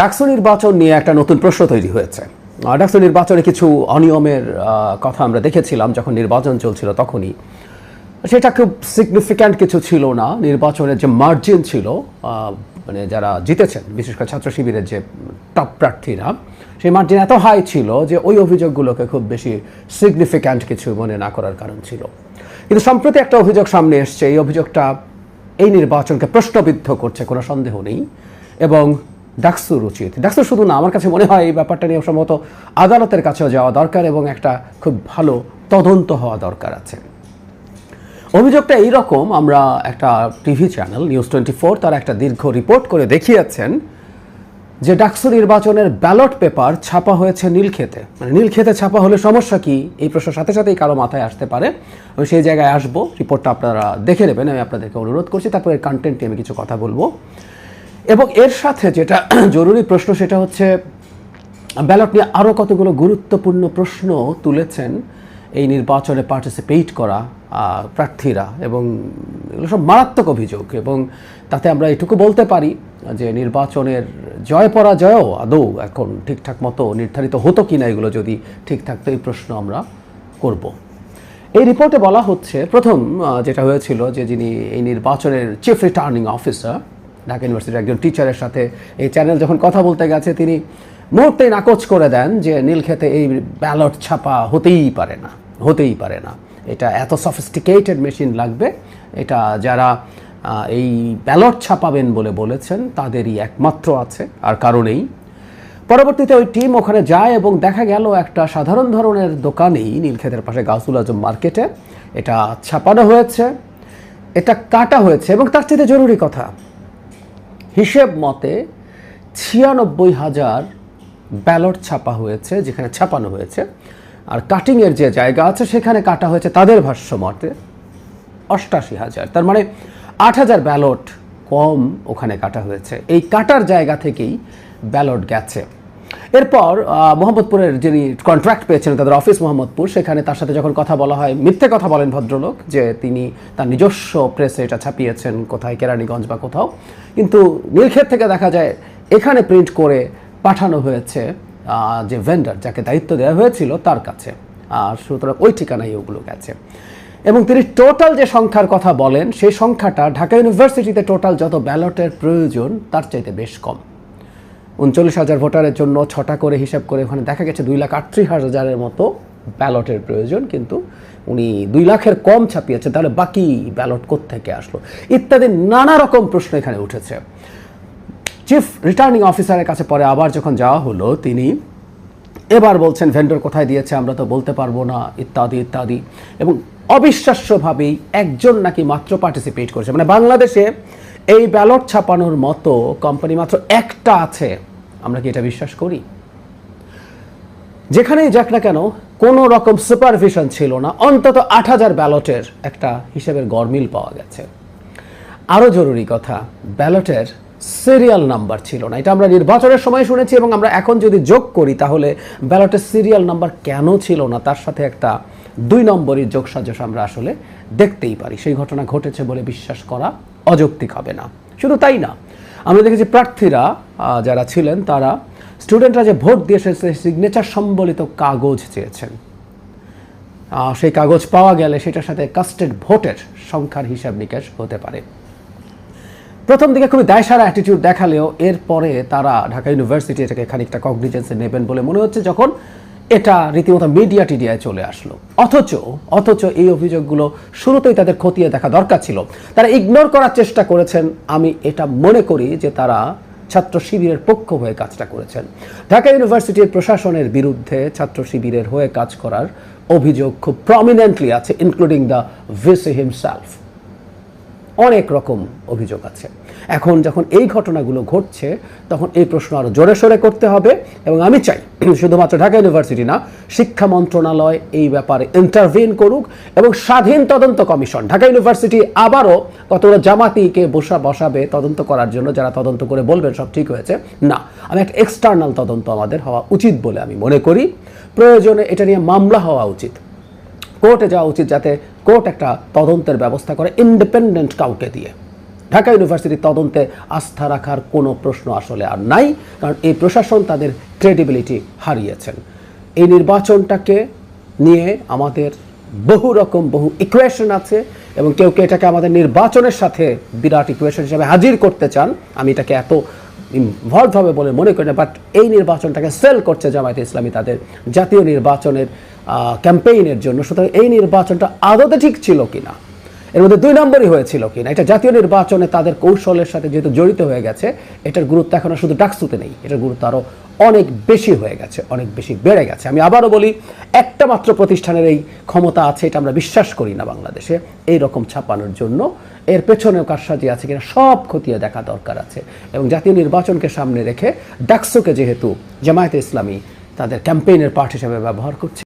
ডাকসু নির্বাচন নিয়ে একটা নতুন প্রশ্ন তৈরি হয়েছে। ডাকসু নির্বাচনে কিছু অনিয়মের কথা আমরা দেখেছিলাম যখন নির্বাচন চলছিল তখনই। সেটা খুব সিগনিফিক্যান্ট কিছু ছিল না। নির্বাচনের যে মার্জিন ছিল, মানে যারা জিতেছেন বিশেষ করে ছাত্র শিবিরের যে টপ প্রার্থীরা, সেই মার্জিন এত হাই ছিল যে ওই অভিযোগগুলোকে খুব বেশি সিগনিফিক্যান্ট কিছু মনে না করার কারণ ছিল। কিন্তু সম্প্রতি একটা অভিযোগ সামনে এসছে। এই অভিযোগটা এই নির্বাচনকে প্রশ্নবিদ্ধ করছে, কোনো সন্দেহ নেই। এবং ডাকসুর উচিত, ডাকসুর শুধু না, আমার কাছে মনে হয় এই ব্যাপারটা নিয়ে সম্ভবত আদালতের কাছেও যাওয়া দরকার এবং একটা খুব ভালো তদন্ত হওয়া দরকার আছে। অভিযোগটা এইরকম, আমরা একটা টিভি চ্যানেল নিউজ 24 তার একটা দীর্ঘ রিপোর্ট করে দেখিয়েছেন যে ডাকসু নির্বাচনের ব্যালট পেপার ছাপা হয়েছে নীলক্ষেতে। মানে নীলক্ষেতে ছাপা হলে সমস্যা কি, এই প্রশ্নের সাথে সাথেই কারো মাথায় আসতে পারে। আমি সেই জায়গায় আসবো, রিপোর্টটা আপনারা দেখে নেবেন, আমি আপনাদেরকে অনুরোধ করছি। তারপরে কন্টেন্ট নিয়ে আমি কিছু কথা বলবো। এবং এর সাথে যেটা জরুরি প্রশ্ন সেটা হচ্ছে ব্যালট নিয়ে আরও কতগুলো গুরুত্বপূর্ণ প্রশ্ন তুলেছেন এই নির্বাচনে পার্টিসিপেট করা প্রার্থীরা, এবং এগুলো সব মারাত্মক অভিযোগ। এবং তাতে আমরা এটুকু বলতে পারি যে নির্বাচনের জয় পরাজয়ও আদৌ এখন ঠিকঠাক মতো নির্ধারিত হতো কিনা, এগুলো যদি ঠিক থাকতো, এই প্রশ্ন আমরা করব। এই রিপোর্টে বলা হচ্ছে প্রথম যেটা হয়েছিল যে যিনি এই নির্বাচনের চিফ রিটার্নিং অফিসার ঢাকা ইউনিভার্সিটির একজন টিচারের সাথে এই চ্যানেল যখন কথা বলতে গেছে, তিনি মুহূর্তেই নাকচ করে দেন যে নীলক্ষেতে এই ব্যালট ছাপা হতেই পারে না। এটা এত সফিস্টিকেটেড মেশিন লাগবে, এটা যারা এই ব্যালট ছাপাবেন বলে বলেছেন তাদেরই একমাত্র আছে, আর কারণেই। পরবর্তীতে ওই টিম ওখানে যায় এবং দেখা গেল একটা সাধারণ ধরনের দোকানেই নীলক্ষেতের পাশে গাউসুল আজম মার্কেটে এটা ছাপানো হয়েছে, এটা কাটা হয়েছে। এবং তার চেয়ে জরুরি কথা, হিসেব মতে 96,000 ব্যালট ছাপা হয়েছে যেখানে ছাপানো হয়েছে, আর কাটিংয়ের যে জায়গা আছে সেখানে কাটা হয়েছে তাদের ভাষ্য মতে 88,000। তার মানে 8,000 ব্যালট কম ওখানে কাটা হয়েছে। এই কাটার জায়গা থেকেই ব্যালট গেছে। এরপর মোহাম্মদপুরের যিনি কন্ট্রাক্ট পেয়েছেন তাদের অফিস মোহাম্মদপুর, সেখানে তার সাথে যখন কথা বলা হয়, মিথ্যে কথা বলেন ভদ্রলোক যে তিনি তার নিজস্ব প্রেসে এটা ছাপিয়েছেন কোথায়, কেরানীগঞ্জ বা কোথাও। কিন্তু নীলক্ষেত থেকে দেখা যায় এখানে প্রিন্ট করে পাঠানো হয়েছে যে ভেন্ডার, যাকে দায়িত্ব দেওয়া হয়েছিল তার কাছে, আর সুতরাং ওই ঠিকানায় ওগুলো গেছে। এবং তিনি টোটাল যে সংখ্যার কথা বলেন সেই সংখ্যাটা ঢাকা ইউনিভার্সিটিতে টোটাল যত ব্যালটের প্রয়োজন তার চাইতে বেশ কম। 39,000 ভোটারের জন্য 6টা করে হিসাব করে ওখানে দেখা গেছে 2,38,000-এর মতো ব্যালটের প্রয়োজন, কিন্তু উনি 2 লাখের কম ছাপিয়েছে। তাহলে বাকি ব্যালট কোত্থেকে আসলো ইত্যাদি নানা রকম প্রশ্ন এখানে উঠেছে। চিফ রিটার্নিং অফিসারের কাছে পরে আবার যখন যাওয়া হলো, তিনি এবার বলছেন ভেন্ডর কোথায় দিয়েছে আমরা তো বলতে পারবো না, ইত্যাদি ইত্যাদি। এবং অবিশ্বাস্যভাবেই একজন নাকি মাত্র পার্টিসিপেট করেছে। মানে বাংলাদেশে এই ব্যালট ছাপানোর মতো কোম্পানি মাত্র একটা আছে। আমরা কি এটা বিশ্বাস করি? যেখানেই যাক না কেন কোনো রকম সুপারভিশন ছিল না। অন্তত 8,000 ব্যালটের একটা হিসেবের গরমিল পাওয়া গেছে। আরও জরুরি কথা, ব্যালটের সিরিয়াল নাম্বার ছিল না। এটা আমরা নির্বাচনের সময় শুনেছি, এবং আমরা এখন যদি যোগ করি তাহলে ব্যালটের সিরিয়াল নাম্বার কেন ছিল না তার সাথে একটা 2 নম্বরের যোগসাজশ আমরা আসলে দেখতেই পারি। সেই ঘটনা ঘটেছে বলে বিশ্বাস করা অযৌক্তিক হবে না। শুধু তাই না, আমরা দেখেছি প্রার্থীরা যারা ছিলেন তারা, স্টুডেন্টরা যে ভোট দিয়ে সিগনেচার সম্বলিত কাগজ চেয়েছেন। সেই কাগজ পাওয়া গেলে সেটার সাথে কাস্টেড ভোটের সংখ্যার হিসাব নিকাশ হতে পারে। প্রথম দিকে খুবই দায়সারা অ্যাটিটিউড দেখালেও এরপরে তারা ঢাকা ইউনিভার্সিটি এটাকে খানিকটা কগনিজেন্সে নেবেন বলে মনে হচ্ছে যখন এটা রীতিমতো মিডিয়ায় চলে আসলো। অথচ এই অভিযোগগুলো শুরুতেই তাদের খতিয়ে দেখা দরকার ছিল। তারা ইগনোর করার চেষ্টা করেছেন। আমি এটা মনে করি যে তারা ছাত্র শিবিরের পক্ষ হয়ে কাজটা করেছেন। ঢাকা ইউনিভার্সিটির প্রশাসনের বিরুদ্ধে ছাত্র শিবিরের হয়ে কাজ করার অভিযোগ খুব প্রমিনেন্টলি আছে, ইনক্লুডিং দ্য ভিসি হিমসেলফ। অনেক রকম অভিযোগ আছে। এখন যখন এই ঘটনাগুলো ঘটছে তখন এই প্রশ্ন আরও জোরে সোরে করতে হবে। এবং আমি চাই শুধুমাত্র ঢাকা ইউনিভার্সিটি না, শিক্ষা মন্ত্রণালয় এই ব্যাপারে ইন্টারভিন করুক এবং স্বাধীন তদন্ত কমিশন। ঢাকা ইউনিভার্সিটি আবারও কতগুলো জামাতিকে বসাবে তদন্ত করার জন্য, যারা তদন্ত করে বলবেন সব ঠিক হয়েছে। না, আমি একটা এক্সটার্নাল তদন্ত আমাদের হওয়া উচিত বলে আমি মনে করি। প্রয়োজনে এটা নিয়ে মামলা হওয়া উচিত, কোর্টে যাওয়া উচিত, যাতে কোর্ট একটা তদন্তের ব্যবস্থা করে ইন্ডিপেন্ডেন্ট কাউকে দিয়ে। ঢাকা ইউনিভার্সিটির তদন্তে আস্থা রাখার কোনো প্রশ্ন আসলে আর নাই, কারণ এই প্রশাসন তাদের ক্রেডিবিলিটি হারিয়েছেন। এই নির্বাচনটাকে নিয়ে আমাদের বহু ইকুয়েশন আছে, এবং কেউ এটাকে আমাদের নির্বাচনের সাথে বিরাট ইকুয়েশন হিসাবে হাজির করতে চান। আমি এটাকে এত ইনভলভ হবে বলে মনে করি না, বাট এই নির্বাচনটাকে সেল করছে জামায়াতে ইসলামী তাদের জাতীয় নির্বাচনের ক্যাম্পেইনের জন্য। সুতরাং এই নির্বাচনটা আদতে ঠিক ছিল কিনা, এর মধ্যে 2 নম্বরই হয়েছিল কিনা, এটা জাতীয় নির্বাচনে তাদের কৌশলের সাথে যেহেতু জড়িত হয়ে গেছে, এটার গুরুত্ব এখন শুধু ডাকসুতে নেই, এটার গুরুত্ব আরও অনেক বেশি হয়ে গেছে, অনেক বেশি বেড়ে গেছে। আমি আবারও বলি, একটা মাত্র প্রতিষ্ঠানের এই ক্ষমতা আছে এটা আমরা বিশ্বাস করি না বাংলাদেশে এই রকম ছাপানোর জন্য। এর পেছনেও কারসাজি আছে কিনা সব খতিয়ে দেখা দরকার আছে, এবং জাতীয় নির্বাচনকে সামনে রেখে ডাকসুকে যেহেতু জামায়াতে ইসলামী তাদের ক্যাম্পেইনের পার্ট হিসেবে ব্যবহার করছে।